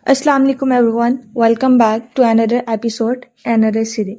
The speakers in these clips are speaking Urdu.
Assalamu alaikum everyone. Welcome back to another episode, another series.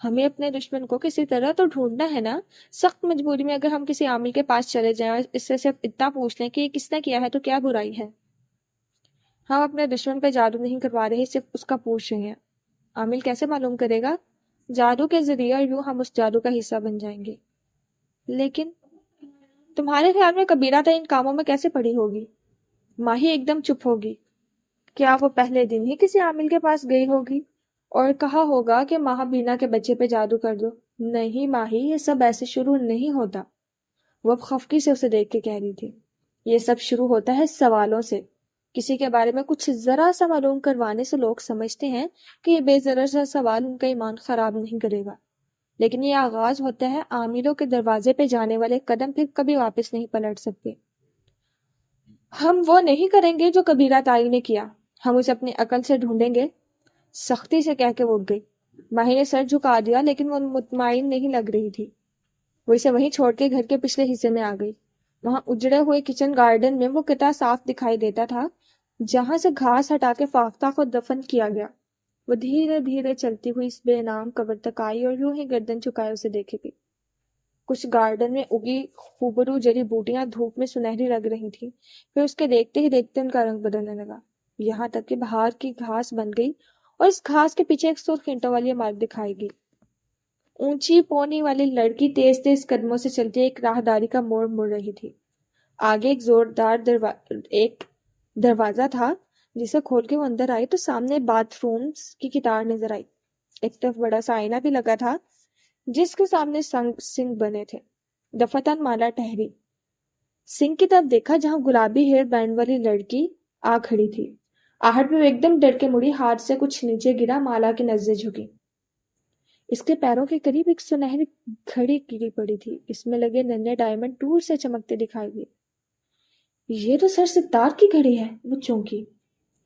ہمیں اپنے دشمن کو کسی طرح تو ڈھونڈنا ہے نا. سخت مجبوری میں اگر ہم کسی عامل کے پاس چلے جائیں اور اس سے صرف اتنا پوچھ لیں کہ یہ کس نے کیا ہے تو کیا برائی ہے؟ ہم اپنے دشمن پہ جادو نہیں کروا رہے، صرف اس کا پوچھ رہے ہیں. عامل کیسے معلوم کرے گا؟ جادو کے ذریعے، اور یوں ہم اس جادو کا حصہ بن جائیں گے. لیکن تمہارے خیال میں کبیرہ تھا ان کاموں میں کیسے پڑی ہوگی؟ ماہی ایک دم چپ ہوگی. کیا وہ پہلے دن ہی کسی عامل کے پاس گئی ہوگی اور کہا ہوگا کہ ماہ بینا کے بچے پہ جادو کر دو؟ نہیں ماہی، یہ سب ایسے شروع نہیں ہوتا. وہ اب خفقی سے اسے دیکھ کے کہہ رہی تھی. یہ سب شروع ہوتا ہے سوالوں سے. کسی کے بارے میں کچھ ذرا سا معلوم کروانے سے لوگ سمجھتے ہیں کہ یہ بے ضرر سا سوال ان کا ایمان خراب نہیں کرے گا. لیکن یہ آغاز ہوتا ہے عاملوں کے دروازے پہ جانے والے قدم پھر کبھی واپس نہیں پلٹ سکتے. ہم وہ نہیں کریں گے جو کبیرہ تائی نے کیا. ہم اسے اپنی عقل سے ڈھونڈیں گے. سختی سے کہہ کے اٹھ گئی. ماہی نے سر جھکا دیا لیکن وہ مطمئن نہیں لگ رہی تھی. وہ اسے وہیں چھوڑ کے گھر کے پچھلے حصے میں آ گئی. وہاں اجڑے ہوئے کچن گارڈن میں وہ قطعہ صاف دکھائی دیتا تھا جہاں سے گھاس ہٹا کے فاختہ کو دفن کیا گیا. وہ دھیرے دھیرے چلتی ہوئی اس بے نام قبر تک آئی اور یوں ہی گردن چکائے اسے دیکھے گئی. کچھ گارڈن میں اگی خوبرو جڑی بوٹیاں دھوپ میں سنہری لگ رہی تھی. پھر اس کے دیکھتے ہی دیکھتے ان کا رنگ بدلنے لگا، یہاں تک کہ بہار کی گھاس بن گئی اور اس گھاس کے پیچھے ایک سرخ اینٹوں والی عمارت دکھائی گئی. اونچی پونی والی لڑکی تیز تیز قدموں سے چلتی ایک راہداری کا موڑ مڑ رہی تھی. آگے ایک زوردار ایک دروازہ تھا جسے کھول کے وہ اندر آئی تو سامنے باتھ رومز کی قطار نظر آئی. ایک طرف بڑا سا آئینہ بھی لگا تھا جس کے سامنے سنگ بنے تھے. دفتن مالا ٹہری. سنگ کی طرف دیکھا جہاں گلابی ہیئر بینڈ والی لڑکی آ کھڑی تھی. آہٹ میں وہ ایک دم ڈر کے مڑی، ہاتھ سے کچھ نیچے گرا. مالا کی نظریں جھکی. اس کے پیروں کے قریب ایک سنہری گھڑی گری پڑی تھی. اس میں لگے ننھے ڈائمنڈ دور سے چمکتے دکھائی دیے. یہ تو سر ستار کی گھڑی ہے. وہ چونکی.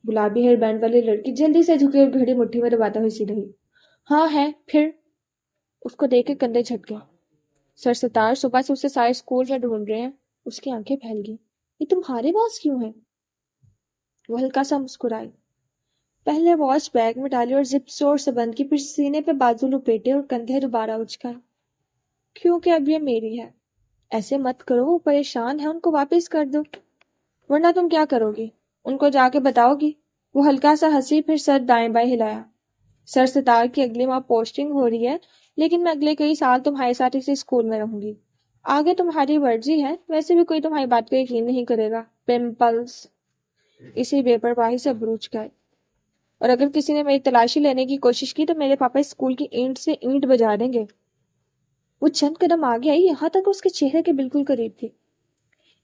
گلابی ہیئر بینڈ والی لڑکی جلدی سے جھکی اور گھڑی مٹھی میں دباتا ہوئی سیدھی ہوئی. ہاں ہے. پھر اس کو دیکھ کے کندھے جھٹ گئے. سر ستار صبح سے اسے سارے اسکول میں ڈھونڈ رہے ہیں. اس کی آنکھیں پھیل گئی. یہ تمہارے پاس کیوں ہے؟ وہ ہلکا سا مسکرائی. پہلے واچ بیگ میں ڈالی اور زپ زور سے بند کی، پھر سینے پہ بازو لپیٹے اور کندھے دوبارہ اچکائے. کیونکہ اب یہ میری ہے. ایسے مت کرو، وہ پریشان ہے، ان کو واپس کر دو. ورنہ تم کیا کرو گی؟ ان کو جا کے بتاؤ گی؟ وہ ہلکا سا ہنسی، پھر سر دائیں بائیں ہلایا. سر ستار کی اگلی ماہ پوسٹنگ ہو رہی ہے لیکن میں اگلے کئی سال تمہارے ساتھ اسی اسکول میں رہوں گی. آگے تمہاری مرضی ہے. ویسے بھی کوئی تمہاری بات پہ یقین نہیں کرے گا. پمپلز. اسی بے پرواہی سے بروچ گئے. اور اگر کسی نے میری تلاشی لینے کی کوشش کی تو میرے پاپا اسکول کی اینٹ سے اینٹ بجا دیں گے. وہ چند قدم آگے آئی، یہاں تک اس کے چہرے کے بالکل قریب تھی.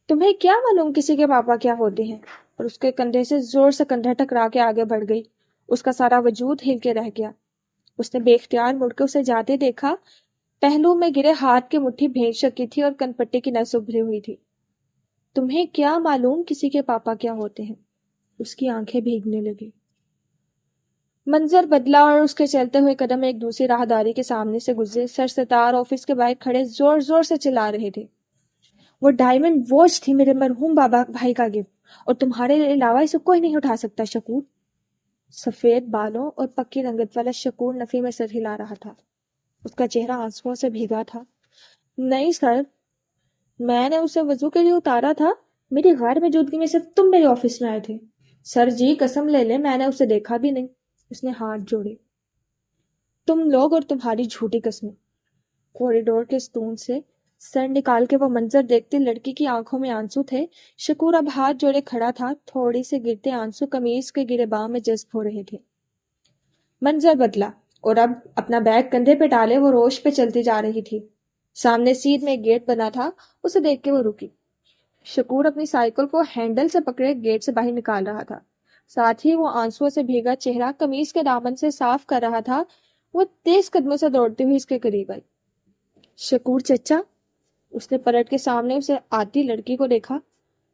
تمہیں کیا معلوم کسی کے پاپا کیا ہوتے ہیں؟ اور اس کے کندھے سے زور سے کندھا ٹکرا کے آگے بڑھ گئی. اس کا سارا وجود ہل کے رہ گیا. اس نے بے اختیار مڑ کے اسے جاتے دیکھا. پہلو میں گرے ہاتھ کی مٹھی بھیج رکھی تھی اور کن پٹی کی نس ابھری ہوئی تھی. تمہیں کیا معلوم کسی کے پاپا کیا ہوتے ہیں؟ اس کی آنکھیں بھیگنے لگی. منظر بدلا اور اس کے چلتے ہوئے قدم ایک دوسری راہداری کے سامنے سے گزرے. سر ستار آفس کے باہر کھڑے زور زور سے چلا رہے تھے. وہ ڈائمنڈ واچ تھی میرے مرحوم بابا بھائی کا گفٹ، اور تمہارے علاوہ اسے کوئی نہیں اٹھا سکتا. شکور. سفید بالوں اور پکی رنگت والا شکور نفی میں سر ہلا رہا تھا. اس کا چہرہ آنسوؤں سے بھیگا تھا. نہیں سر، میں نے اسے وضو کے لیے اتارا تھا. میری غیر موجودگی میں صرف تم میرے آفس میں آئے تھے. سر جی قسم لے لیں میں نے اسے دیکھا بھی نہیں. اس نے ہاتھ جوڑے. تم لوگ اور تمہاری جھوٹی قسمیں. کوریڈور کے ستون سے سر نکال کے وہ منظر دیکھتی لڑکی کی آنکھوں میں آنسو تھے. شکور اب ہاتھ جوڑے کھڑا تھا. تھوڑی سے گرتے آنسو قمیض کے گرے باں میں جذب ہو رہے تھے. منظر بدلا اور اب اپنا بیگ کندھے پہ ڈالے وہ روش پہ چلتی جا رہی تھی. سامنے سیدھ میں ایک گیٹ بنا تھا. اسے دیکھ کے وہ رکی. شکور اپنی سائیکل کو ہینڈل سے پکڑے گیٹ سے باہر نکال رہا تھا. ساتھ ہی وہ آنسوؤں سے بھیگا چہرہ قمیض کے دامن سے صاف کر رہا تھا. وہ تیز قدموں سے دوڑتی ہوئی اس کے قریب آئی. شکور چچا. اس نے پلٹ کے سامنے اسے آتی لڑکی کو دیکھا.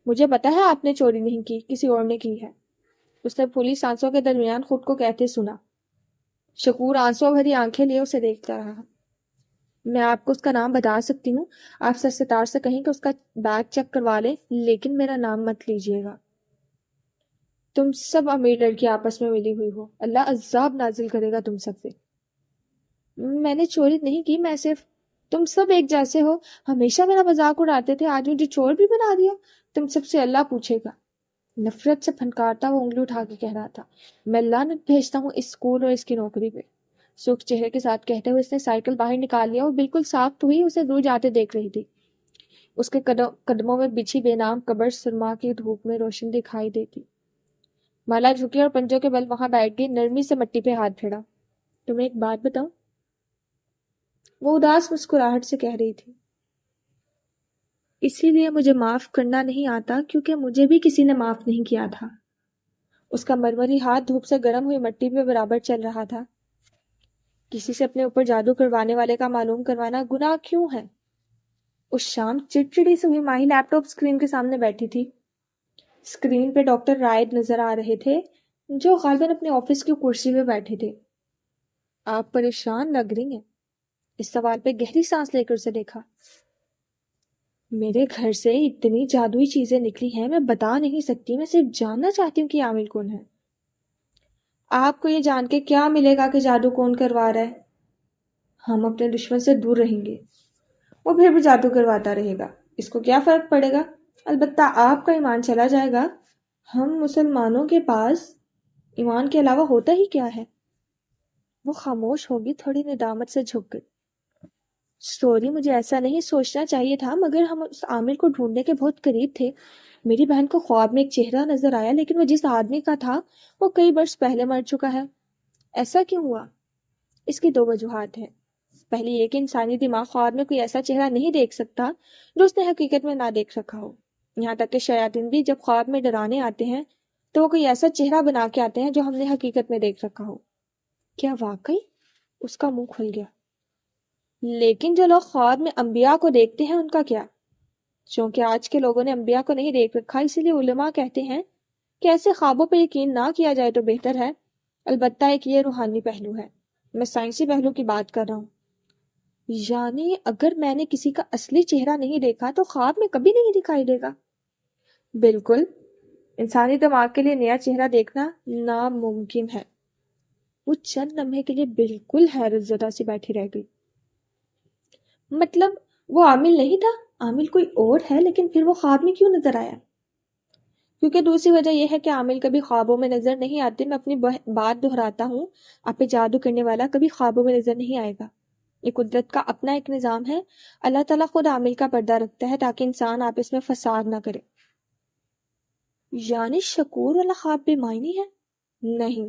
مجھے پتا ہے آپ نے چوری نہیں کی، کسی اور نے کی ہے. اس نے پھولی سانسوں کے درمیان خود کو کہتے سنا. شکور آنسو بھری آنکھیں لیے اسے دیکھتا رہا. میں آپ کو اس کا نام بتا سکتی ہوں. آپ سر ستار سے کہیں کہ اس کا بیگ چیک کروا لیں، لیکن میرا نام مت لیجیے گا. تم سب امیر لڑکی آپس میں ملی ہوئی ہو. اللہ عذاب نازل کرے گا تم سب پہ. میں نے چوری نہیں کی، میں صرف… تم سب ایک جیسے ہو، ہمیشہ میرا مذاق اڑاتے تھے، آج مجھے چور بھی بنا دیا۔ تم سب سے اللہ پوچھے گا۔ نفرت سے پھنکارتا وہ انگلی اٹھا کے کہہ رہا تھا، میں لعنت بھیجتا ہوں اس اسکول اور اس کی نوکری پہ۔ سرخ چہرے کے ساتھ کہتے ہوئے اس نے سائیکل باہر نکال لیا اور بالکل ساخت ہوئی اسے دور جاتے دیکھ رہی تھی۔ اس کے قدموں میں بچھی بے نام قبر سرما کی دھوپ میں روشن دکھائی دیتی۔ مالا جھکی اور پنجوں کے بل وہاں بیٹھ گئی، نرمی سے مٹی پہ ہاتھ پھیرا۔ تمہیں ایک بات بتاؤں؟ وہ اداس مسکراہٹ سے کہہ رہی تھی، اسی لیے مجھے معاف کرنا نہیں آتا کیونکہ مجھے بھی کسی نے معاف نہیں کیا تھا۔ اس کا مرمری ہاتھ دھوپ سے گرم ہوئی مٹی پہ برابر چل رہا تھا۔ کسی سے اپنے اوپر جادو کروانے والے کا معلوم کروانا گناہ کیوں ہے؟ اس شام چڑچڑی سے ہوئی ماہی لیپ ٹاپ اسکرین کے سامنے بیٹھی تھی۔ اسکرین پہ ڈاکٹر رائد نظر آ رہے تھے جو غالباً اپنے آفس کی کرسی پہ بیٹھے تھے۔ آپ پریشان لگ رہی ہیں؟ اس سوال پہ گہری سانس لے کر اسے دیکھا۔ میرے گھر سے اتنی جادوئی چیزیں نکلی ہیں میں بتا نہیں سکتی، میں صرف جاننا چاہتی ہوں کہ عامل کون ہے۔ آپ کو یہ جان کے کیا ملے گا کہ جادو کون کروا رہا ہے؟ ہم اپنے دشمن سے دور رہیں گے، وہ پھر بھی جادو کرواتا رہے گا، اس کو کیا فرق پڑے گا؟ البتہ آپ کا ایمان چلا جائے گا۔ ہم مسلمانوں کے پاس ایمان کے علاوہ ہوتا ہی کیا ہے؟ وہ خاموش ہوگی، تھوڑی ندامت سے جھک گئی۔ سوری، مجھے ایسا نہیں سوچنا چاہیے تھا، مگر ہم اس عامل کو ڈھونڈنے کے بہت قریب تھے۔ میری بہن کو خواب میں ایک چہرہ نظر آیا، لیکن وہ جس آدمی کا تھا وہ کئی برس پہلے مر چکا ہے۔ ایسا کیوں ہوا؟ اس کی دو وجوہات ہیں۔ پہلی یہ کہ انسانی دماغ خواب میں کوئی ایسا چہرہ نہیں دیکھ سکتا جو اس نے حقیقت میں نہ دیکھ رکھا ہو۔ یہاں تک کہ شیاطین بھی جب خواب میں ڈرانے آتے ہیں تو وہ کوئی ایسا چہرہ بنا کے آتے ہیں جو ہم نے حقیقت میں دیکھ رکھا ہو۔ کیا واقعی؟ اس کا منہ کھل گیا۔ لیکن جو لوگ خواب میں انبیاء کو دیکھتے ہیں ان کا کیا؟ چونکہ آج کے لوگوں نے انبیاء کو نہیں دیکھ رکھا، اسی لیے علماء کہتے ہیں کہ ایسے خوابوں پہ یقین نہ کیا جائے تو بہتر ہے۔ البتہ ایک یہ روحانی پہلو ہے، میں سائنسی پہلو کی بات کر رہا ہوں۔ یعنی اگر میں نے کسی کا اصلی چہرہ نہیں دیکھا تو خواب میں کبھی نہیں دکھائی دے گا؟ بالکل، انسانی دماغ کے لیے نیا چہرہ دیکھنا ناممکن ہے۔ وہ چند لمحے کے لیے بالکل حیرت زدہ سی بیٹھی رہ گئی۔ مطلب وہ عامل نہیں تھا؟ عامل کوئی اور ہے، لیکن پھر وہ خواب میں کیوں نظر آیا؟ کیونکہ دوسری وجہ یہ ہے کہ عامل کبھی خوابوں میں نظر نہیں آتے۔ میں اپنی بات دہراتا ہوں، آپ پہ جادو کرنے والا کبھی خوابوں میں نظر نہیں آئے گا۔ یہ قدرت کا اپنا ایک نظام ہے۔ اللہ تعالیٰ خود عامل کا پردہ رکھتا ہے تاکہ انسان آپس میں فساد نہ کرے۔ یعنی شکور والا خواب بے معنی ہے؟ نہیں،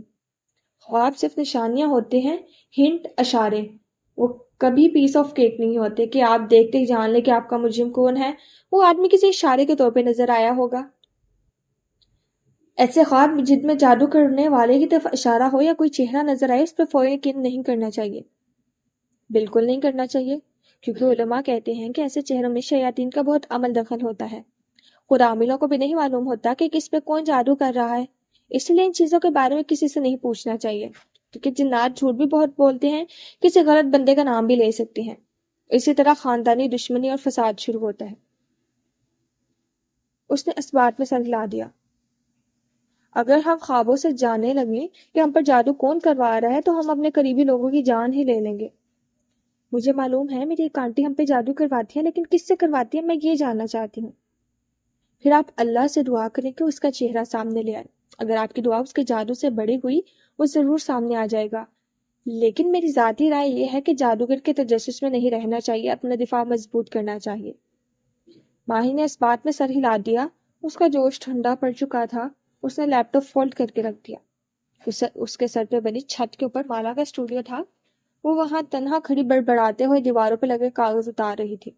خواب صرف نشانیاں ہوتے ہیں، ہنٹ، اشارے۔ وہ کبھی پیس آف کیک نہیں ہوتے کہ آپ دیکھتے ہی جان لیں کہ آپ کا مجرم کون ہے۔ وہ آدمی کسی اشارے کے طور پہ نظر آیا ہوگا۔ ایسے خواب جن میں جادو کرنے والے کی طرف اشارہ ہو یا کوئی چہرہ نظر آئے، اس پہ فوری یقین نہیں کرنا چاہیے۔ بالکل نہیں کرنا چاہیے، کیونکہ علماء کہتے ہیں کہ ایسے چہروں میں شیاطین کا بہت عمل دخل ہوتا ہے۔ خود عاملوں کو بھی نہیں معلوم ہوتا کہ کس پہ کون جادو کر رہا ہے، اس لیے ان چیزوں کے بارے میں کسی سے نہیں پوچھنا چاہیے، کیونکہ جنات جھوٹ بھی بہت بولتے ہیں، کسی غلط بندے کا نام بھی لے سکتے ہیں۔ اسی طرح خاندانی دشمنی اور فساد شروع ہوتا ہے۔ اس نے اس بات میں سر ہلا دیا۔ اگر ہم خوابوں سے جاننے لگیں کہ ہم پر جادو کون کروا رہا ہے تو ہم اپنے قریبی لوگوں کی جان ہی لے لیں گے۔ مجھے معلوم ہے میری ایک آنٹی ہم پہ جادو کرواتی ہے، لیکن کس سے کرواتی ہے میں یہ جاننا چاہتی ہوں۔ پھر آپ اللہ سے دعا کریں کہ اس کا چہرہ سامنے لے آئے۔ اگر آپ کی دعا اس کے جادو سے بڑی ہوئی وہ ضرور سامنے آ جائے گا، لیکن میری ذاتی رائے یہ ہے کہ جادوگر کے تجسس میں نہیں رہنا چاہیے، اپنا دفاع مضبوط کرنا چاہیے۔ ماہی نے اس بات میں سر ہلا دیا، اس کا جوش ٹھنڈا پڑ چکا تھا۔ اس نے لیپ ٹاپ فولڈ کر کے رکھ دیا۔ اس کے سر پہ بنی چھت کے اوپر مالا کا اسٹوڈیو تھا۔ وہ وہاں تنہا کھڑی بڑبڑاتے ہوئے دیواروں پہ لگے کاغذ اتار رہی تھی۔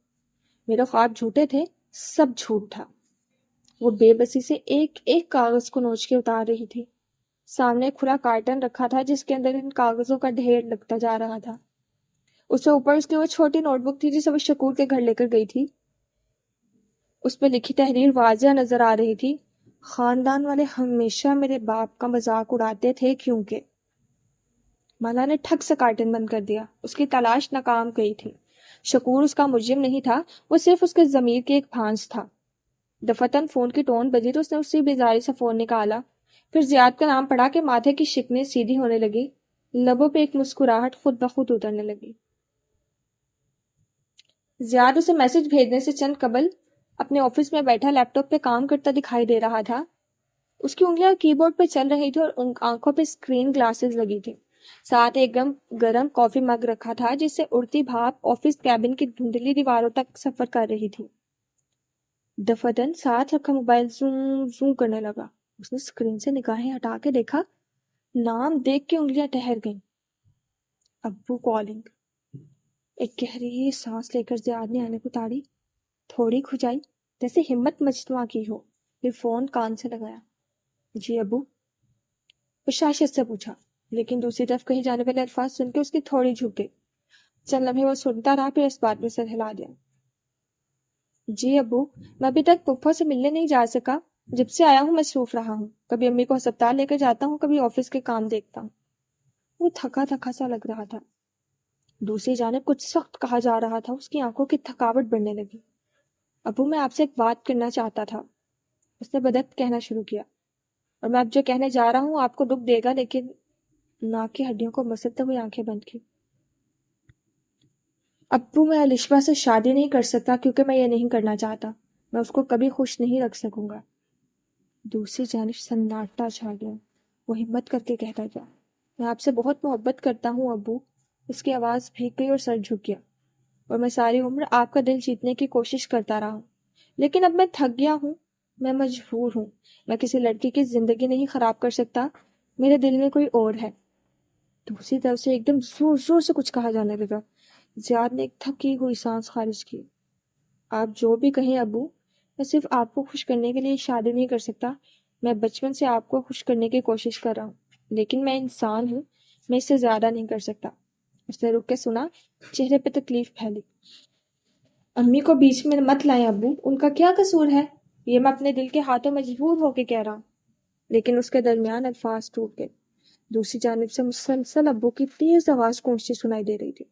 میرے خواب جھوٹے تھے، سب جھوٹ تھا۔ وہ بے بسی سے ایک ایک کاغذ کو نوچ کے اتار رہی تھی۔ سامنے کھلا کارٹن رکھا تھا جس کے اندر ان کاغذوں کا ڈھیر لگتا جا رہا تھا۔ اس سے اوپر اس کی وہ چھوٹی نوٹ بک تھی جسے وہ شکور کے گھر لے کر گئی تھی۔ اس پہ لکھی تحریر واضح نظر آ رہی تھی، خاندان والے ہمیشہ میرے باپ کا مذاق اڑاتے تھے کیونکہ… مالا نے ٹھک سے کارٹن بند کر دیا۔ اس کی تلاش ناکام گئی تھی۔ شکور اس کا مجرم نہیں تھا، وہ صرف اس کے ضمیر کی ایک پھانس تھا۔ دفتن فون کی ٹون بجی تو اس نے اسی بیزاری سے فون نکالا، پھر زیاد کا نام پڑھا کہ ماتھے کی شکنیں سیدھی ہونے لگی۔ لبوں پہ ایک مسکراہٹ خود بخود اترنے لگی۔ زیاد اسے میسج بھیجنے سے چند قبل اپنے آفس میں بیٹھا لیپ ٹاپ پہ کام کرتا دکھائی دے رہا تھا۔ اس کی انگلیاں کی بورڈ پہ چل رہی تھی اور آنکھوں پہ اسکرین گلاسز لگی تھی۔ ساتھ ایک گرم کافی مگ رکھا تھا جس سے اڑتی بھاپ آفس کیبن کی دھندلی دیواروں تک سفر کر رہی تھی۔ دفتن ساتھ رکھا موبائل زوم زوم کرنے لگا۔ اس نے اسکرین سے نگاہیں ہٹا کے دیکھا، نام دیکھ کے انگلیاں ٹھہر گئیں۔ ابو کالنگ۔ ایک گہری سانس لے کر زیاد نے آنے کو تاڑی، تھوڑی کھجائی جیسے ہمت مجتمع کی ہو، پھر فون کان سے لگایا۔ جی ابو، بشاشت سے پوچھا، لیکن دوسری طرف کہیں جانے والے الفاظ سن کے اس کی تھوڑی جھک گئی۔ چند لمحے وہ سنتا رہا، پھر اس بات میں سر ہلا دیا۔ جی ابو، میں ابھی تک پپھو سے ملنے نہیں جا سکا، جب سے آیا ہوں مصروف رہا ہوں، کبھی امی کو ہسپتال لے کر جاتا ہوں، کبھی آفس کے کام دیکھتا ہوں۔ وہ تھکا تھکا سا لگ رہا تھا۔ دوسری جانب کچھ سخت کہا جا رہا تھا۔ اس کی آنکھوں کی تھکاوٹ بڑھنے لگی۔ ابو، میں آپ سے ایک بات کرنا چاہتا تھا، اس نے بدت کہنا شروع کیا، اور میں اب جو کہنے جا رہا ہوں آپ کو دکھ دے گا، لیکن ناک کی ہڈیوں کو مسلتے ہوئے آنکھیں بند کی۔ ابو، میں الشبا سے شادی نہیں کر سکتا کیونکہ میں یہ نہیں کرنا چاہتا، میں اس کو کبھی خوش نہیں رکھ سکوں گا۔ دوسری جانب سناٹا چھا گیا۔ وہ ہمت کر کے کہتا گیا، میں آپ سے بہت محبت کرتا ہوں ابو۔ اس کی آواز بھیگ گئی اور سر جھک گیا۔ اور میں ساری عمر آپ کا دل جیتنے کی کوشش کرتا رہا ہوں، لیکن اب میں تھک گیا ہوں، میں مجبور ہوں، میں کسی لڑکی کی زندگی نہیں خراب کر سکتا، میرے دل میں کوئی اور ہے۔ دوسری طرف سے ایک دم زور زور سے کچھ کہا جانے لگا۔ زیاد نے ایک تھکی ہوئی سانس خارج کی۔ آپ جو بھی کہیں ابو، میں صرف آپ کو خوش کرنے کے لیے شادی نہیں کر سکتا، میں بچپن سے آپ کو خوش کرنے کی کوشش کر رہا ہوں، لیکن میں انسان ہوں، میں اس سے زیادہ نہیں کر سکتا۔ اس نے رک کے سنا، چہرے پہ تکلیف پھیلی۔ امی کو بیچ میں مت لائیں ابو، ان کا کیا قصور ہے؟ یہ میں اپنے دل کے ہاتھوں مجبور ہو کے کہہ رہا ہوں۔ لیکن اس کے درمیان الفاظ ٹوٹ گئے۔ دوسری جانب سے مسلسل ابو کی تیز آواز گونجتی سنائی دے رہی تھی۔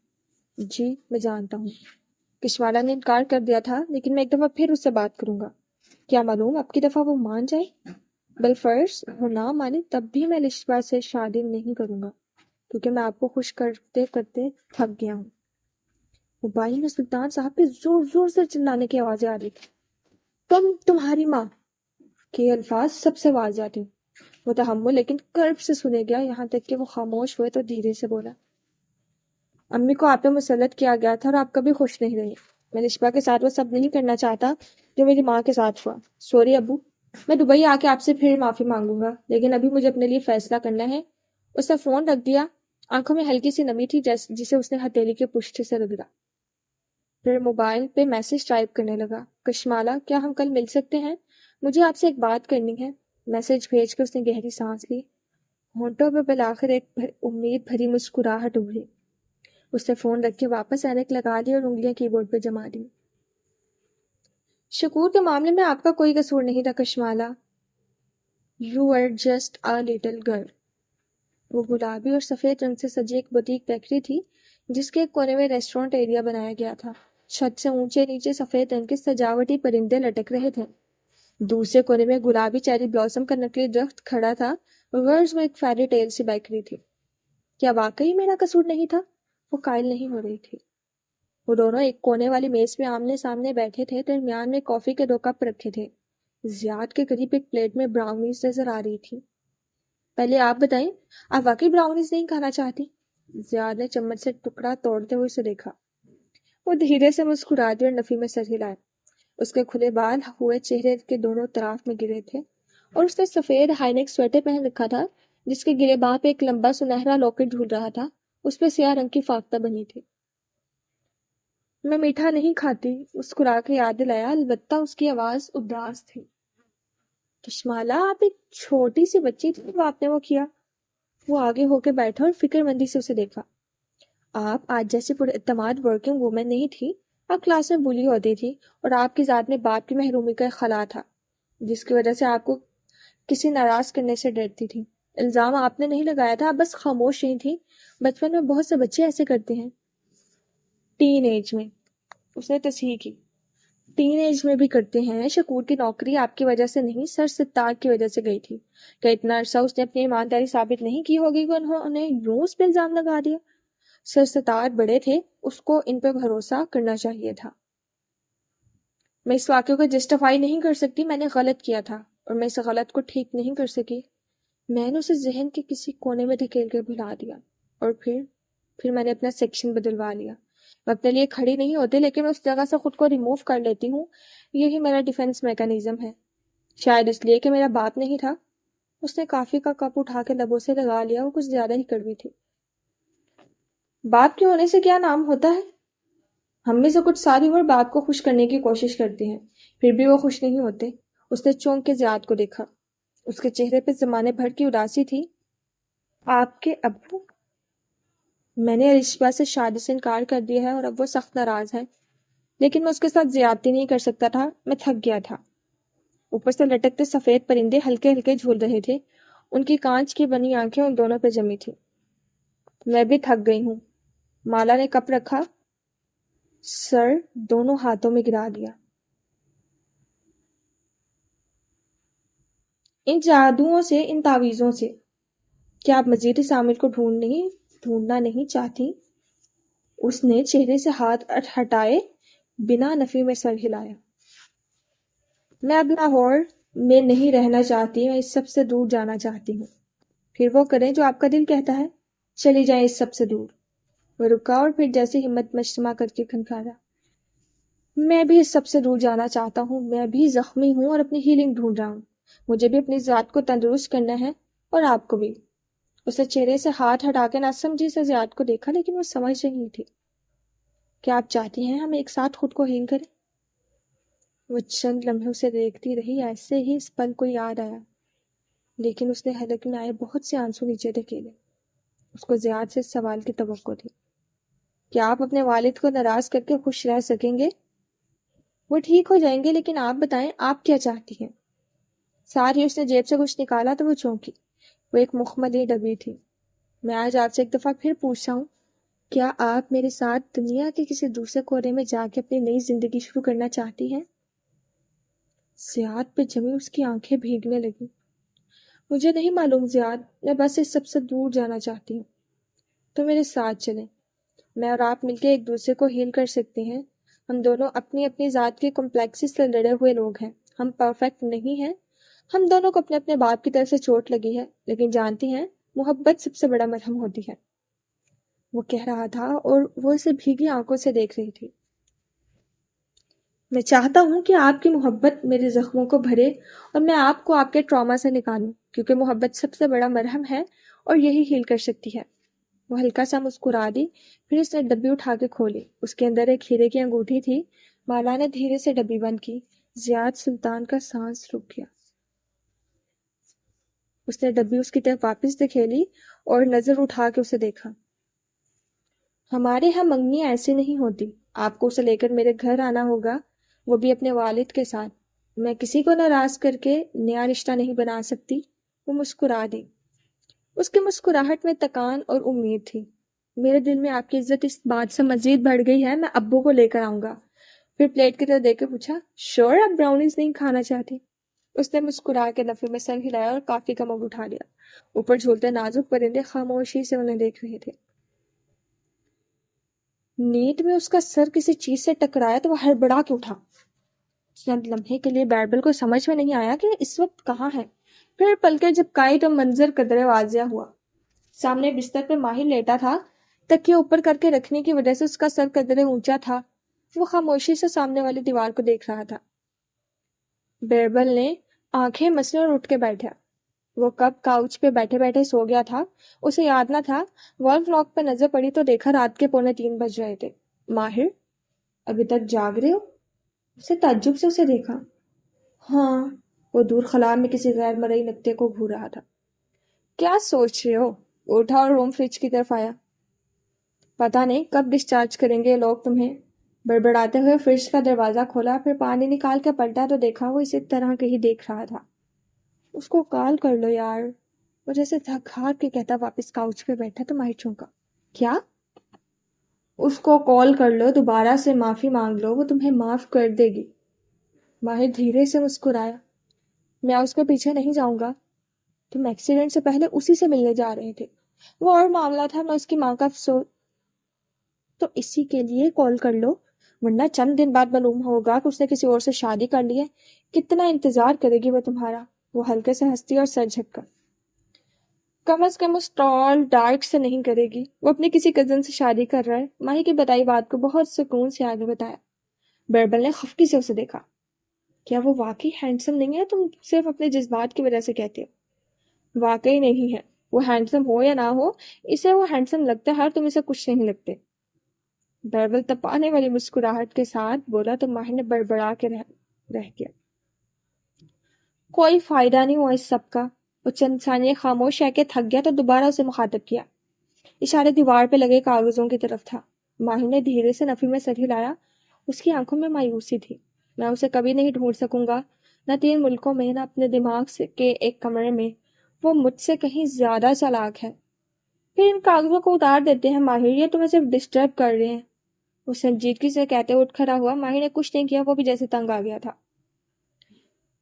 جی میں جانتا ہوں، کشوالا نے انکار کر دیا تھا، لیکن میں ایک دفعہ پھر اس سے بات کروں گا، کیا معلوم اب کی دفعہ وہ مان جائے۔ بالفرض وہ نہ مانے تب بھی میں لشبا سے شادی نہیں کروں گا، کیونکہ میں آپ کو خوش کرتے کرتے تھک گیا ہوں۔ موبائل میں سلطان صاحب پہ زور زور سے چلانے کی آوازیں آ رہی تھی۔ تمہاری ماں کے الفاظ سب سے واضح تھے۔ وہ تحمل لیکن کرب سے سنے گیا، یہاں تک کہ وہ خاموش ہوئے تو دھیرے سے بولا، امی کو آپ پہ مسلط کیا گیا تھا اور آپ کبھی خوش نہیں رہی۔ میں لشبا کے ساتھ وہ سب نہیں کرنا چاہتا جو میری ماں کے ساتھ ہوا۔ سوری ابو، میں دبئی آ کے آپ سے پھر معافی مانگوں گا، لیکن ابھی مجھے اپنے لیے فیصلہ کرنا ہے۔ اس نے فون رکھ دیا، آنکھوں میں ہلکی سی نمی تھی جسے اس نے ہتھیلی کے پشت سے رگڑا۔ پھر موبائل پہ میسج ٹائپ کرنے لگا، کشمالا کیا ہم کل مل سکتے ہیں؟ مجھے آپ سے ایک بات کرنی ہے۔ میسج بھیج کے اس نے گہری سانس لی، ہونٹوں پہ بالآخر ایک امید بھری مسکراہٹ ابھری۔ اس نے فون رکھ کے واپس اینک لگا لی اور انگلیاں کی بورڈ پہ جما دی۔ شکور کے معاملے میں آپ کا کوئی قصور نہیں تھا Kashmala, you are just a little girl. وہ گلابی اور سفید رنگ سے سجی ایک بوتیک بیکری تھی جس کے ایک کونے میں ریسٹورنٹ ایریا بنایا گیا تھا۔ چھت سے اونچے نیچے سفید رنگ کے سجاوٹی پرندے لٹک رہے تھے۔ دوسرے کونے میں گلابی چیری بلاسم کا نکلی درخت کھڑا تھا، غرض میں ایک فیری ٹیل سی بیکری تھی۔ کیا واقعی میرا قصور نہیں تھا؟ وہ قائل نہیں ہو رہی تھی۔ وہ دونوں ایک کونے والی میز پہ آمنے سامنے بیٹھے تھے، درمیان میں کافی کے 2 کپ رکھے تھے۔ زیاد کے قریب ایک پلیٹ میں براؤنیز نظر آ رہی تھی۔ پہلے آپ بتائیں، آپ واقعی براؤنیز نہیں کھانا چاہتی؟ زیاد نے چمچ سے ٹکڑا توڑتے ہوئے اسے دیکھا۔ وہ دھیرے سے مسکرا دی اور نفی میں سر ہلائے۔ اس کے کھلے بال ہوئے چہرے کے دونوں طرف میں گرے تھے اور اس نے سفید ہائی نیک سویٹر پہن رکھا تھا جس کے گرے باہ پہ ایک لمبا سنہرا لاکٹ جھول رہا تھا، اس پہ سیاہ رنگ کی فاختہ بنی تھی۔ میں میٹھا نہیں کھاتی، مسکرا کے یاد دلایا، البتہ اس کی آواز اداس تھی۔ کشمالا آپ ایک چھوٹی سی بچی تھی جب آپ نے وہ کیا۔ وہ آگے ہو کے بیٹھا اور فکر مندی سے اسے دیکھا۔ آپ آج جیسی پر اعتماد ورکنگ وومن نہیں تھی، آپ کلاس میں بلی ہوتی تھی اور آپ کی ذات میں باپ کی محرومی کا ایک خلا تھا جس کی وجہ سے آپ کو کسی ناراض کرنے سے ڈرتی تھی۔ الزام آپ نے نہیں لگایا تھا، آپ بس خاموش نہیں تھی۔ بچپن میں بہت سے بچے ایسے کرتے ہیں، ٹین ایج میں۔ اس نے تصحیح کی۔ ٹین ایج میں بھی کرتے ہیں. شکور کی نوکری آپ کی وجہ سے نہیں، سر ستار کی وجہ سے گئی تھی. کہ اتنا عرصہ اس نے اپنی ایمانداری ثابت نہیں کی ہوگی کہ انہوں نے یوں اس پہ الزام لگا دیا. سر ستار بڑے تھے، اس کو ان پہ بھروسہ کرنا چاہیے تھا. میں اس واقعے کو جسٹیفائی نہیں کر سکتی. میں نے غلط کیا تھا اور میں اس غلط کو ٹھیک نہیں کر سکی. میں نے اسے ذہن کے کسی کونے میں دھکیل کے بھلا دیا اور پھر میں نے اپنا سیکشن بدلوا لیا. میں اپنے لیے کھڑی نہیں ہوتی، لیکن اس جگہ سے خود کو ریموو کر لیتی ہوں. یہی میرا ڈیفینس میکانزم ہے. شاید اس لیے کہ میرا باپ نہیں تھا. اس نے کافی کا کپ اٹھا کے لبوں سے لگا لیا. وہ کچھ زیادہ ہی کڑوی تھی. باپ کے ہونے سے کیا نام ہوتا ہے؟ ہم میں سے کچھ ساری عمر باپ کو خوش کرنے کی کوشش کرتے ہیں، پھر بھی وہ خوش نہیں ہوتے. اس نے چونک کے زیاد کو دیکھا. اس کے چہرے پہ زمانے بھر کی اداسی تھی. آپ کے ابو؟ میں نے ارشبا سے شادی سے انکار کر دیا ہے اور اب وہ سخت ناراض ہے، لیکن میں اس کے ساتھ زیادتی نہیں کر سکتا تھا. میں تھک گیا تھا. اوپر سے لٹکتے سفید پرندے ہلکے ہلکے جھول رہے تھے. ان کی کانچ کی بنی آنکھیں ان دونوں پہ جمی تھی. میں بھی تھک گئی ہوں. مالا نے کپ رکھا، سر دونوں ہاتھوں میں گرا دیا. ان جادوؤں سے، ان تعویذوں سے کیا آپ مزید اس عامل کو ڈھونڈنا نہیں چاہتی؟ اس نے چہرے سے ہاتھ ہٹائے بنا نفی میں سر ہلایا. میں اب لاہور میں نہیں رہنا چاہتی. میں اس سب سے دور جانا چاہتی ہوں. پھر وہ کریں جو آپ کا دل کہتا ہے. چلی جائیں اس سب سے دور. وہ رکا اور پھر جیسے ہمت مجتمع کر کے کھنکھایا. میں بھی اس سب سے دور جانا چاہتا ہوں. میں بھی زخمی ہوں اور اپنی ہیلنگ ڈھونڈ رہا ہوں. مجھے بھی اپنی ذات کو تندرست کرنا ہے اور آپ کو بھی. اس نے چہرے سے ہاتھ ہٹا کے نہ سمجھی سے زیاد کو دیکھا، لیکن وہ سمجھ رہی تھی. کیا آپ چاہتی ہیں ہم ایک ساتھ خود کو ہیل کریں؟ وہ چند لمحے اسے دیکھتی رہی. ایسے ہی اس پل کو یاد آیا، لیکن اس نے حلق میں آئے بہت سے آنسو نیچے دھکیلے. اس کو زیاد سے اس سوال کی توقع تھی. کیا آپ اپنے والد کو ناراض کر کے خوش رہ سکیں گے؟ وہ ٹھیک ہو جائیں گے، لیکن آپ بتائیں آپ کیا چاہتی ہیں؟ ساری اس نے جیب سے کچھ نکالا تو وہ چونکی. وہ ایک مخملی ڈبی تھی. میں آج آپ سے ایک دفعہ پھر پوچھتا ہوں، کیا آپ میرے ساتھ دنیا کے کسی دوسرے کونے میں جا کے اپنی نئی زندگی شروع کرنا چاہتی ہیں؟ زیاد پہ جمی اس کی آنکھیں بھیگنے لگی. مجھے نہیں معلوم زیاد، میں بس اس سب سے دور جانا چاہتی ہوں. تو میرے ساتھ چلیں. میں اور آپ مل کے ایک دوسرے کو ہیل کر سکتے ہیں. ہم دونوں اپنی اپنی ذات کے کمپلیکسز سے لڑے ہوئے لوگ ہیں. ہم پرفیکٹ نہیں ہیں. ہم دونوں کو اپنے اپنے باپ کی طرف سے چوٹ لگی ہے، لیکن جانتی ہیں محبت سب سے بڑا مرہم ہوتی ہے. وہ کہہ رہا تھا اور وہ اسے بھیگی آنکھوں سے دیکھ رہی تھی. میں چاہتا ہوں کہ آپ کی محبت میرے زخموں کو بھرے اور میں آپ کو آپ کے ٹراما سے نکالوں، کیونکہ محبت سب سے بڑا مرہم ہے اور یہی ہیل کر سکتی ہے. وہ ہلکا سا مسکرا دی. پھر اس نے ڈبی اٹھا کے کھولی. اس کے اندر ایک ہیرے کی انگوٹھی تھی. مالا نے دھیرے سے ڈبی بند کی. زیاد سلطان کا سانس رک گیا. اس نے ڈبی اس کی طرف واپس دکھیلی اور نظر اٹھا کے اسے دیکھا. ہمارے ہاں منگنیاں ایسے نہیں ہوتی. آپ کو اسے لے کر میرے گھر آنا ہوگا، وہ بھی اپنے والد کے ساتھ. میں کسی کو ناراض کر کے نیا رشتہ نہیں بنا سکتی. وہ مسکرا دی. اس کی مسکراہٹ میں تکان اور امید تھی. میرے دل میں آپ کی عزت اس بات سے مزید بڑھ گئی ہے. میں ابو کو لے کر آؤں گا. پھر پلیٹ کی طرف دیکھ کے پوچھا، شور آپ براؤنیز نہیں کھانا چاہتی؟ اس نے مسکرا کے نفی میں سر ہلایا اور کافی کا مگ اٹھا لیا. اوپر جھولتے نازک پرندے خاموشی سے انہیں دیکھ رہے تھے. نیند میں اس کا سر کسی چیز سے ٹکرایا تو وہ ہڑبڑا کے اٹھا. چند لمحے کے لیے بیربل کو سمجھ میں نہیں آیا کہ اس وقت کہاں ہے. پھر پلکیں جھپکائی تو منظر قدرے واضح ہوا. سامنے بستر پہ ماہر لیٹا تھا. تکیے اوپر کر کے رکھنے کی وجہ سے اس کا سر قدرے اونچا تھا. وہ خاموشی سے سامنے والی دیوار کو دیکھ رہا تھا. بیربل نے آنکھیں مسلی اور اٹھ کے بیٹھا. وہ کب کاؤچ پہ بیٹھے بیٹھے سو گیا تھا. اسے یاد نہ تھا. وال کلاک پہ نظر پڑی تو دیکھا رات کے 2:45 بج رہے تھے. ماہر ابھی تک جاگ رہے ہو؟ اسے تعجب سے اسے دیکھا. ہاں. وہ دور خلا میں کسی غیر مرئی نقطے کو گھور رہا تھا. کیا سوچ رہے ہو؟ اٹھا اور روم فریج کی طرف آیا. پتا نہیں کب ڈسچارج کریں گے یہ لوگ تمہیں. بڑبڑاتے ہوئے فریج کا دروازہ کھولا. پھر پانی نکال کے پلٹا تو دیکھا وہ اسی طرح کہیں دیکھ رہا تھا. اس کو کال کر لو یار. وہ جیسے تھک ہار کے کہتا واپس کاؤچ پہ بیٹھا تو ماہر چونکا. کیا؟ اس کو کال کر لو، دوبارہ سے معافی مانگ لو، وہ تمہیں معاف کر دے گی. ماہر دھیرے سے مسکرایا۔ میں اس کے پیچھے نہیں جاؤں گا، تم ایکسیڈنٹ سے پہلے اسی سے ملنے جا رہے تھے، وہ اور معاملہ تھا، میں اس کی ماں کا افسوس تو اسی کے لیے کال کر لو، ورنہ چند دن بعد معلوم ہوگا کہ اس نے کسی اور سے شادی کر لی ہے، کتنا انتظار کرے گی وہ تمہارا۔ وہ ہلکے سے ہنستی اور سر جھٹکا۔ کم از کم اس ٹال ڈارک سے نہیں کرے گی، وہ اپنے کسی کزن سے شادی کر رہا ہے۔ ماہی کی بتائی بات کو بہت سکون سے آگے بتایا۔ بیربل نے خفگی سے اسے دیکھا۔ کیا وہ واقعی ہینڈسم نہیں ہے؟ تم صرف اپنے جذبات کی وجہ سے کہتے ہو۔ واقعی نہیں ہے، وہ ہینڈسم ہو یا نہ ہو، اسے وہ ہینڈسم لگتا ہے اور تم اسے کچھ نہیں لگتے۔ بیربل تپانے والی مسکراہٹ کے ساتھ بولا تو ماہر نے بڑبڑا کے رہ گیا۔ کوئی فائدہ نہیں ہوا اس سب کا۔ وہ چند ثانیے خاموش رہ کے تھک گیا تو دوبارہ اسے مخاطب کیا۔ اشارے دیوار پہ لگے کاغذوں کی طرف تھا۔ ماہر نے دھیرے سے نفی میں سر ہلایا۔ اس کی آنکھوں میں مایوسی تھی۔ میں اسے کبھی نہیں ڈھونڈ سکوں گا، نہ 3 ملکوں میں، نہ اپنے دماغ کے ایک کمرے میں۔ وہ مجھ سے کہیں زیادہ چالاک ہے۔ پھر ان کاغذوں کو اتار دیتے ہیں ماہر، یہ تمہیں صرف ڈسٹرب کر رہے ہیں۔ وہ سنجیدگی سے کہتے اٹھ کھڑا ہوا۔ ماہر نے کچھ نہیں کیا، وہ بھی جیسے تنگ آ گیا تھا۔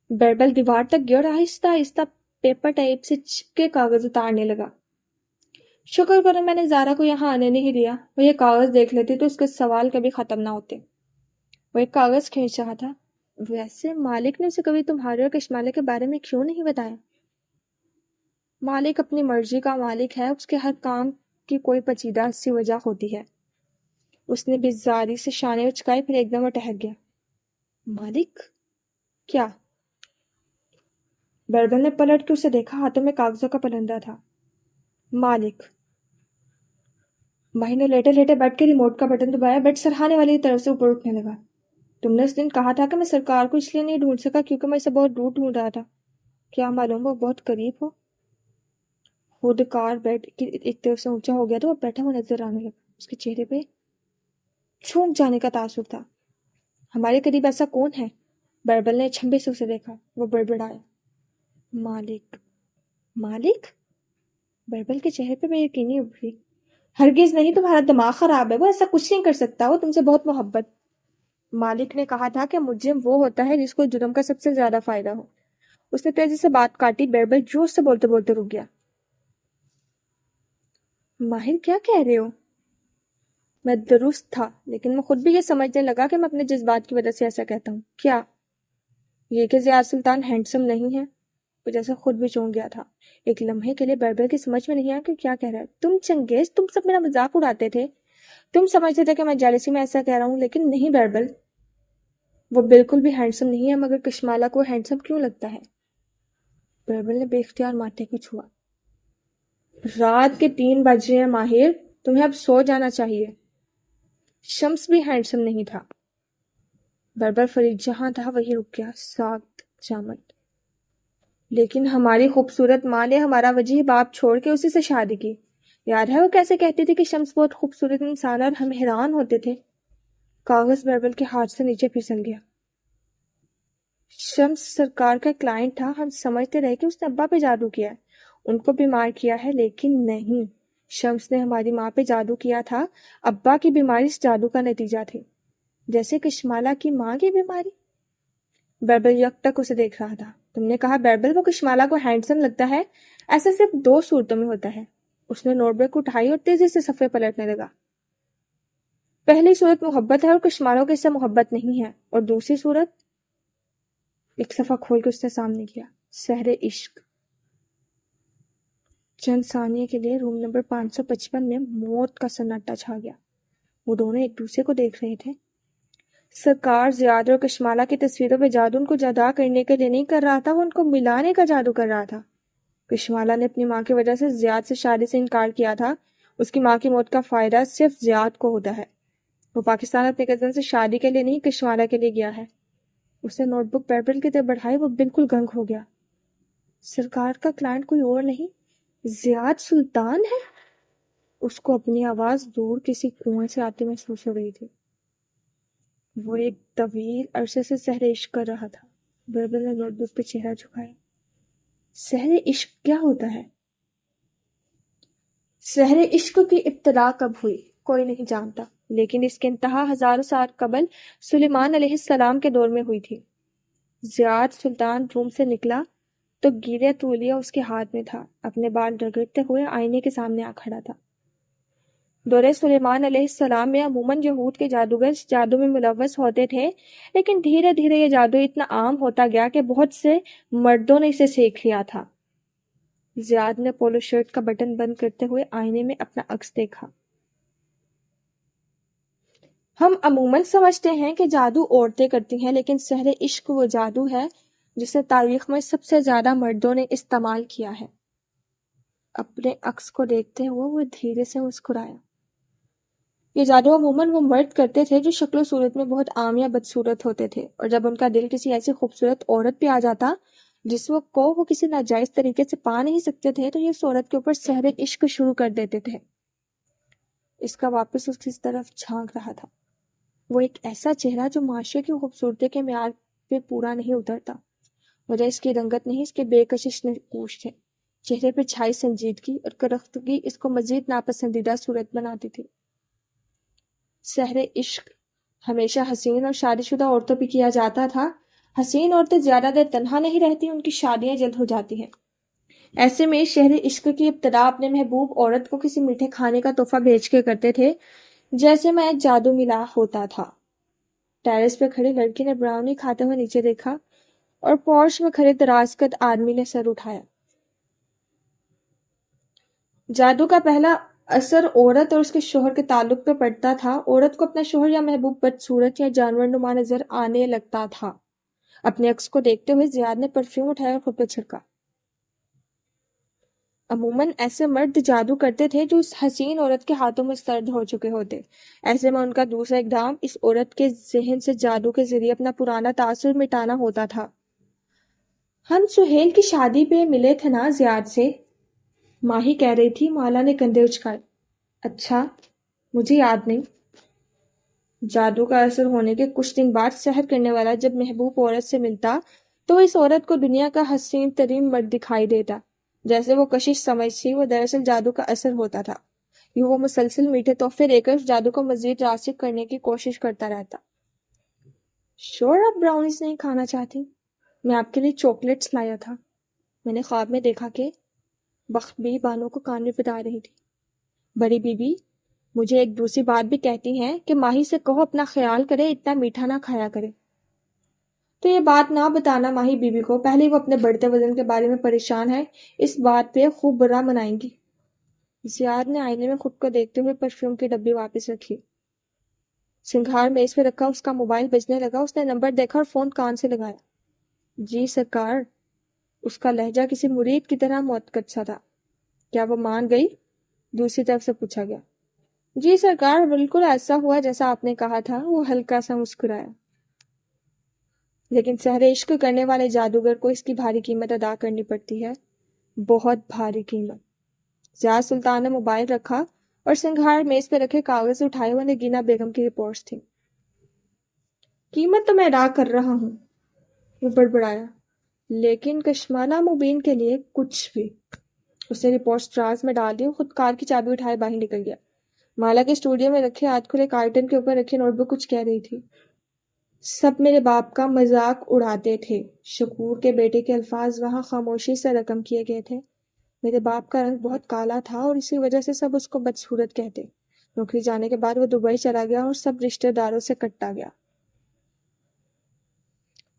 بیربل دیوار تک گیا اور آہستہ آہستہ پیپر ٹیپ سے چپکے کاغذ اتارنے لگا۔ شکر کرو میں نے زارا کو یہاں آنے نہیں دیا، وہ یہ کاغذ دیکھ لیتی تو اس کے سوال کبھی ختم نہ ہوتے۔ وہ ایک کاغذ کھینچ رہا تھا۔ ویسے مالک نے اسے کبھی تمہارے اور کشمالے کے بارے میں کیوں نہیں بتایا؟ مالک اپنی مرضی کا مالک ہے، اس کے ہر کام کی کوئی پیچیدہ سی وجہ ہوتی ہے۔ اس نے بیزاری سے شانے اچکائے، پھر ایک دم وہ ٹہر گیا۔ مالک؟ کیا؟ بیربل نے پلٹ کے اسے دیکھا، ہاتھوں میں کاغذوں کا پلندہ تھا۔ مالک۔ ماہر نے لیٹے لیٹے بیٹھ کے ریموٹ کا بٹن دبایا، بیڈ سرہانے والی طرف سے اوپر اٹھنے لگا۔ تم نے اس دن کہا تھا کہ میں سرکار کو اس لیے نہیں ڈھونڈ سکا کیونکہ میں اسے بہت دور ڈھونڈ رہا تھا۔ کیا معلوم وہ بہت قریب ہو؟ خود کار بیڈ کی ایک طرف سے اونچا ہو گیا تو وہ بیٹھا ہوا نظر آنے لگا۔ اس کے چہرے پہ چھونک جانے کا تاثر تھا۔ ہمارے قریب ایسا کون ہے؟ بیربل نے چھمبے سے اسے دیکھا۔ وہ بڑبڑایا۔ مالک۔ مالک؟ بیربل کے چہرے پہ بے یقینی ابھری۔ ہرگز نہیں، تمہارا دماغ خراب ہے، وہ ایسا کچھ نہیں کر سکتا، وہ تم سے بہت محبت۔ مالک نے کہا تھا کہ مجرم وہ ہوتا ہے جس کو جرم کا سب سے زیادہ فائدہ ہو۔ اس نے تیزی سے بات کاٹی۔ بیربل جوش سے بولتے بولتے رک گیا۔ ماہر کیا کہہ رہے ہو؟ میں درست تھا، لیکن میں خود بھی یہ سمجھنے لگا کہ میں اپنے جذبات کی وجہ سے ایسا کہتا ہوں۔ کیا یہ کہ زیاد سلطان ہینڈسم نہیں ہے؟ وہ جیسے خود بھی چونک گیا تھا۔ ایک لمحے کے لیے بیربل کی سمجھ میں نہیں آیا کہ کیا کہہ رہا ہے۔ تم چنگیز، تم سب میرا مذاق اڑاتے تھے، تم سمجھتے تھے کہ میں جیلسی میں ایسا کہہ رہا ہوں، لیکن نہیں بیربل، وہ بالکل بھی ہینڈسم نہیں ہے۔ مگر کشمالہ کو ہینڈسم کیوں لگتا ہے؟ بیربل نے بے اختیار ماتھے کو چھوا۔ رات کے 3 بج رہے ہیں ماہر، تمہیں اب سو جانا چاہیے۔ شمس بھی ہینڈسم نہیں تھا۔ بیربل فرید جہاں تھا وہی رک گیا، ساکت جامد۔ لیکن ہماری خوبصورت ماں نے ہمارا وجیح باپ چھوڑ کے اسی سے شادی کی۔ یاد ہے وہ کیسے کہتی تھی کہ شمس بہت خوبصورت انسان ہے، اور ہم حیران ہوتے تھے۔ کاغذ بیربل کے ہاتھ سے نیچے پھسل گیا۔ شمس سرکار کا کلائنٹ تھا، ہم سمجھتے رہے کہ اس نے ابا پہ جادو کیا ہے، ان کو بیمار کیا ہے، لیکن نہیں، شمس نے ہماری ماں پہ جادو کیا تھا۔ ابا کی بیماری اس جادو کا نتیجہ تھی، جیسے کشمالہ کی ماں کی بیماری۔ بیربل یک تک اسے دیکھ رہا تھا۔ تم نے کہا بیربل وہ کشمالہ کو ہینڈسم لگتا ہے، ایسا صرف 2 صورتوں میں ہوتا ہے۔ اس نے نوٹ بک اٹھائی اور تیزی سے صفحے پلٹنے لگا۔ پہلی صورت محبت ہے اور کشمالوں کے اس سے محبت نہیں ہے، اور دوسری صورت، ایک صفحہ کھول کے اس نے سامنے کیا، سحر عشق۔ چند ثانیے کے لیے روم نمبر 555 میں موت کا سناٹا چھا گیا۔ وہ دونوں ایک دوسرے کو دیکھ رہے تھے۔ سرکار زیاد اور کشمالہ کی تصویروں پہ جادو ان کو جدا کرنے کے لیے نہیں کر رہا تھا، وہ ان کو ملانے کا جادو کر رہا تھا۔ کشمالہ نے اپنی ماں کی وجہ سے زیاد سے شادی سے انکار کیا تھا، اس کی ماں کی موت کا فائدہ صرف زیاد کو ہوتا ہے۔ وہ پاکستان اپنے کزن سے شادی کے لیے نہیں، کشمالہ کے لیے گیا ہے۔ اس نے نوٹ بک بیربل کی طرف بڑھائی، وہ بالکل گنگ ہو گیا۔ سرکار کا کلائنٹ کوئی اور نہیں، زیاد سلطان ہے؟ اس کو اپنی آواز دور کسی کنویں سے آتی محسوس ہو رہی تھی۔ وہ ایک طویل عرصے سے سحر عشق کر رہا تھا۔ بیربل نے نوٹ بک پہ چہرہ جھکایا۔ سحر عشق کیا ہوتا ہے؟ سحر عشق کی ابتدا کب ہوئی کوئی نہیں جانتا، لیکن اس کی انتہا ہزاروں سال قبل سلیمان علیہ السلام کے دور میں ہوئی تھی۔ زیاد سلطان روم سے نکلا تو گیلے تولیہ اس کے ہاتھ میں تھا، اپنے بال رگڑتے ہوئے آئینے کے سامنے آ کھڑا تھا۔ دور سلیمان علیہ السلام میں عموماً یہود کے جادوگر جادو میں ملوث ہوتے تھے، لیکن دھیرے دھیرے یہ جادو اتنا عام ہوتا گیا کہ بہت سے مردوں نے اسے سیکھ لیا تھا۔ زیاد نے پولو شرٹ کا بٹن بند کرتے ہوئے آئینے میں اپنا عکس دیکھا۔ ہم عموماً سمجھتے ہیں کہ جادو عورتیں کرتی ہیں، لیکن سحر عشق وہ جادو ہے جسے تاریخ میں سب سے زیادہ مردوں نے استعمال کیا ہے۔ اپنے عکس کو دیکھتے ہوئے وہ دھیرے سے مسکرایا۔ یہ جادو عموماً وہ مرد کرتے تھے جو شکل و صورت میں بہت عام یا بدصورت ہوتے تھے، اور جب ان کا دل کسی ایسی خوبصورت عورت پہ آ جاتا جس کو وہ کسی ناجائز طریقے سے پا نہیں سکتے تھے تو یہ اس عورت کے اوپر سحر عشق شروع کر دیتے تھے۔ اس کا واپس اس کی طرف جھانک رہا تھا، وہ ایک ایسا چہرہ جو معاشرے کی خوبصورتی کے معیار پہ پورا نہیں اترتا۔ وجہ اس کی رنگت نہیں، اس کے بے کشش نقوش تھے۔ چہرے پہ چھائی سنجیدگی اور کرختگی اس کو مزید ناپسندیدہ صورت بناتی تھی۔ سحر عشق ہمیشہ حسین اور شادی شدہ عورتوں پہ کیا جاتا تھا۔ حسین عورتیں زیادہ دیر تنہا نہیں رہتی، ان کی شادیاں جلد ہو جاتی ہیں۔ ایسے میں شہر عشق کی ابتدا اپنے محبوب عورت کو کسی میٹھے کھانے کا تحفہ بھیج کے کرتے تھے، جیسے میں جادو ملا ہوتا تھا۔ ٹیرس پہ کھڑی لڑکی نے براؤنی کھاتے ہوئے نیچے دیکھا اور پورش میں کھڑے دراز قد آدمی نے سر اٹھایا۔ جادو کا پہلا اثر عورت اور اس کے شوہر کے تعلق پہ پڑتا تھا۔ عورت کو اپنا شوہر یا محبوب بدصورت یا جانور نما نظر آنے لگتا تھا۔ اپنے عکس کو دیکھتے ہوئے زیاد نے پرفیوم اٹھایا اور خود پہ چھڑکا۔ عموماً ایسے مرد جادو کرتے تھے جو اس حسین عورت کے ہاتھوں میں سرد ہو چکے ہوتے۔ ایسے میں ان کا دوسرا اقدام اس عورت کے ذہن سے جادو کے ذریعے اپنا پرانا تاثر مٹانا ہوتا تھا۔ ہم سہیل کی شادی پہ ملے تھے نا زیاد سے، ماہی کہہ رہی تھی۔ مالا نے کندھے اچکائے۔ اچھا، مجھے یاد نہیں۔ جادو کا اثر ہونے کے کچھ دن بعد سحر کرنے والا جب محبوب عورت سے ملتا تو اس عورت کو دنیا کا حسین ترین مرد دکھائی دیتا۔ جیسے وہ کشش سمجھتی، وہ دراصل جادو کا اثر ہوتا تھا۔ یوں وہ مسلسل میٹھے تحفے دے کر اس جادو کو مزید راسخ کرنے کی کوشش کرتا رہتا۔ شور آپ براؤنیز نہیں کھانا چاہتی؟ میں آپ کے لیے چاکلیٹس لایا تھا۔ میں نے خواب میں دیکھا کہ بخت بی بانو کو کان میں بتا رہی تھی۔ بڑی بی بی مجھے ایک دوسری بات بھی کہتی ہیں کہ ماہی سے کہو اپنا خیال کرے، اتنا میٹھا نہ کھایا کرے۔ تو یہ بات نہ بتانا ماہی بی بی کو، پہلے وہ اپنے بڑھتے وزن کے بارے میں پریشان ہے، اس بات پہ خوب برا منائیں گی۔ زیاد نے آئینے میں خود کو دیکھتے ہوئے پرفیوم کی ڈبی واپس رکھی۔ سنگھار میز پہ رکھا اس کا موبائل بجنے لگا۔ اس نے نمبر دیکھا اور فون کان سے لگایا۔ جی سرکار۔ اس کا لہجہ کسی مرید کی طرح معتقد سا تھا۔ کیا وہ مان گئی؟ دوسری طرف سے پوچھا گیا۔ جی سرکار، بالکل ایسا ہوا جیسا آپ نے کہا تھا۔ وہ ہلکا سا مسکرایا۔ لیکن سحر عشق کرنے والے جادوگر کو اس کی بھاری قیمت ادا کرنی پڑتی ہے، بہت بھاری قیمت۔ زیاد سلطان نے موبائل رکھا اور سنگھار میز پہ رکھے کاغذ اٹھائے ہوئے نگینہ بیگم کی رپورٹس تھیں۔ قیمت تو میں ادا کر رہا ہوں، وہ بڑبڑایا، لیکن کشمالہ مبین کے لیے کچھ بھی۔ اس نے رپورٹس دراز میں ڈال دی اور خود کار کی چابی اٹھائے باہر نکل گیا۔ مالا کے اسٹوڈیو میں رکھے ہاتھ کھلے کارٹن کے اوپر رکھے نوٹ بک کچھ کہہ رہی تھی۔ سب میرے باپ کا مذاق اڑاتے تھے۔ شکور کے بیٹے کے الفاظ وہاں خاموشی سے رقم کیے گئے تھے۔ میرے باپ کا رنگ بہت کالا تھا اور اسی وجہ سے سب اس کو بدصورت کہتے۔ نوکری جانے کے بعد وہ دبئی چلا گیا اور سب رشتہ داروں سے کٹا گیا۔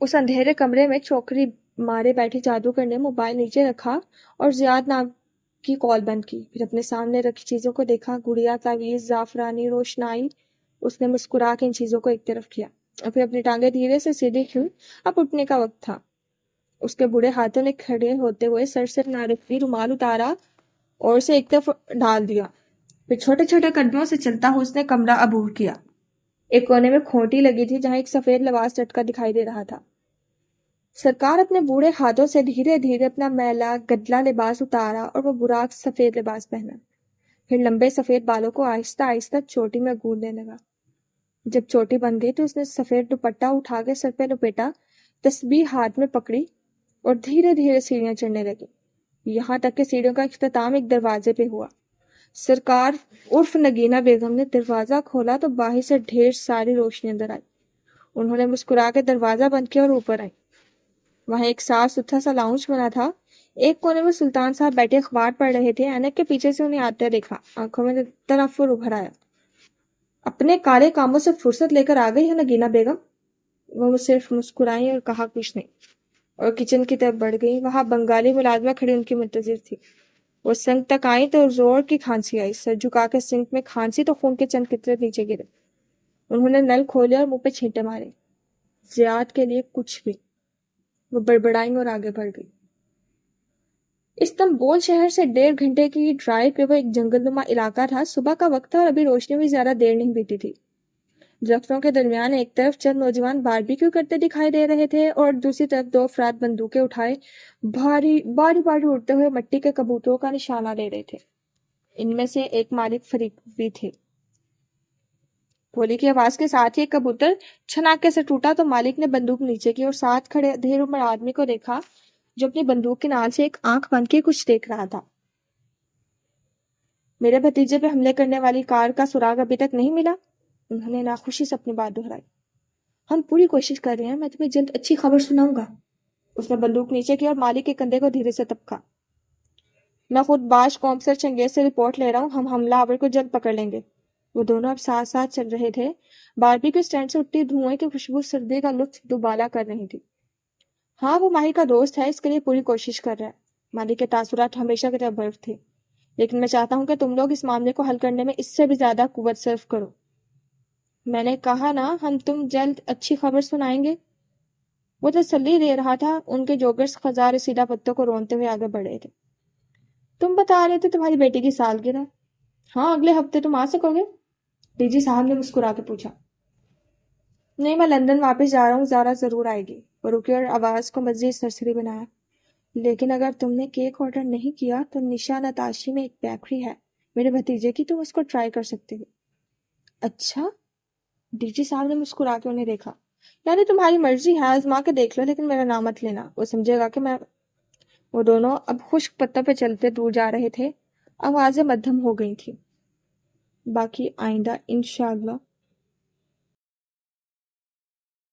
اس اندھیرے کمرے میں چوکری مارے بیٹھی جادوگر نے موبائل نیچے رکھا اور زیاد نام کی کال بند کی۔ پھر اپنے سامنے رکھی چیزوں کو دیکھا، گڑیا، تعویذ، زعفرانی روشنائی۔ اس نے مسکرا کے ان چیزوں کو ایک طرف کیا اور پھر اپنی ٹانگیں دھیرے سے سیدھی کی۔ اب اٹھنے کا وقت تھا۔ اس کے بوڑھے ہاتھوں نے کھڑے ہوتے ہوئے سر سے نارنگی رومال اتارا اور اسے ایک طرف ڈال دیا۔ پھر چھوٹے چھوٹے قدموں سے چلتا ہوا اس نے کمرہ عبور کیا۔ ایک کونے میں کھوٹی لگی تھی جہاں ایک سفید لباس لٹکا دکھائی دے رہا تھا۔ سرکار اپنے بوڑھے ہاتھوں سے دھیرے دھیرے اپنا میلا گدلا لباس اتارا اور وہ براق سفید لباس پہنا۔ پھر لمبے سفید بالوں کو آہستہ آہستہ چوٹی میں گوندنے لگا۔ جب چوٹی بن گئی تو اس نے سفید دوپٹہ اٹھا کے سر پہ لپیٹا، تسبیح ہاتھ میں پکڑی اور دھیرے دھیرے سیڑھیاں چڑھنے لگی، یہاں تک کہ سیڑھیوں کا اختتام ایک دروازے پہ ہوا۔ سرکار عرف نگینہ بیگم نے دروازہ کھولا تو باہر سے ڈھیر ساری روشنی اندر آئی۔ انہوں نے مسکرا کے دروازہ بند کیا اور اوپر آئی۔ وہاں ایک صاف ستھرا سا لاؤنج بنا تھا. ایک کونے میں سلطان صاحب بیٹھے اخبار پڑھ رہے تھے. اینک کے پیچھے سے انہیں آتے دیکھا. آنکھوں میں تنفر ابھر آیا. اپنے کالے کاموں سے فرصت لے کر آ گئی ہے نگینہ بیگم. وہ صرف مسکرائیں اور کہا کچھ نہیں، اور کچن کی طرف بڑھ گئی. وہاں بنگالی ملازمہ کھڑی ان کی منتظر تھی. وہ سنک تک آئی تو زور کی کھانسی آئی. سر جھکا کے سنک میں کھانسی تو خون کے چند قطرے نیچے گرے. انہوں نے نل کھولے اور منہ پہ چھینٹے مارے. زیاد کے لیے کچھ بھی. وہ بڑبڑائیں اور آگے بڑھ گئی. استنبول شہر سے 1.5 گھنٹے کی ڈرائیو پہ وہ ایک جنگل نما علاقہ تھا. صبح کا وقت تھا اور ابھی روشنی بھی زیادہ دیر نہیں بیتی تھی. درختوں کے درمیان ایک طرف چند نوجوان باربیکیو کرتے دکھائی دے رہے تھے اور دوسری طرف 2 افراد بندوقیں اٹھائے باری اڑتے ہوئے مٹی کے کبوتروں کا نشانہ لے رہے تھے. ان میں سے ایک مالک فریق بھی تھے. گولی کی آواز کے ساتھ ہی ایک کبوتر چھناکے سے ٹوٹا تو مالک نے بندوق نیچے کی اور ساتھ کھڑے ادھیر عمر آدمی کو دیکھا جو اپنی بندوق کی نال سے ایک آنکھ بند کے کچھ دیکھ رہا تھا. میرے بھتیجے پہ حملے کرنے والی کار کا سراغ ابھی تک نہیں ملا؟ انہوں نے ناخوشی سے اپنی بات دہرائی. ہم پوری کوشش کر رہے ہیں، میں تمہیں جلد اچھی خبر سناؤں گا. اس نے بندوق نیچے کی اور مالک کے کندھے کو دھیرے سے تپکا. میں خود باش کومسر چنگیز سے رپورٹ لے رہا ہوں. ہم حملہ آور کو جلد پکڑ لیں گے. وہ دونوں اب ساتھ ساتھ چل رہے تھے. باربیکیو سٹینڈ سے اٹھتی دھوئیں کی خوشبو سردی کا لطف دوبالا کر رہی تھی. ہاں، وہ ماہر کا دوست ہے، اس کے لیے پوری کوشش کر رہا ہے. مالک کے تاثرات ہمیشہ کی طرح برف تھے. لیکن میں چاہتا ہوں کہ تم لوگ اس معاملے کو حل کرنے میں اس سے بھی زیادہ قوت صرف کرو. میں نے کہا نا، ہم تم جلد اچھی خبر سنائیں گے. وہ تسلی دے رہا تھا. ان کے جوگرز خزاں رسیدہ پتوں کو رونتے ہوئے آگے بڑھے تھے. تم بتا رہے تھے تمہاری بیٹی کی سالگرہ. ہاں، اگلے ہفتے تم آ سکو گے؟ ڈی جی صاحب نے مسکرا کے پوچھا. نہیں، میں لندن واپس جا رہا ہوں. زارا ضرور آئے گی. وہ رکی اور آواز کو مزید سرسری بنایا. لیکن اگر تم نے کیک آرڈر نہیں کیا تو نشا نتاشی میں ایک بیکری ہے میرے بھتیجے کی، تم اس کو ٹرائی کر سکتے ہو. اچھا؟ ڈی جی صاحب نے مسکرا کے انہیں دیکھا. یعنی تمہاری مرضی ہے، آزما کے دیکھ لو، لیکن میرا نام مت لینا. وہ سمجھے گا کہ میں. وہ دونوں اب خشک پتوں پہ چلتے دور جا رہے تھے. آوازیں مدھم ہو گئی تھی. باقی آئندہ انشاءاللہ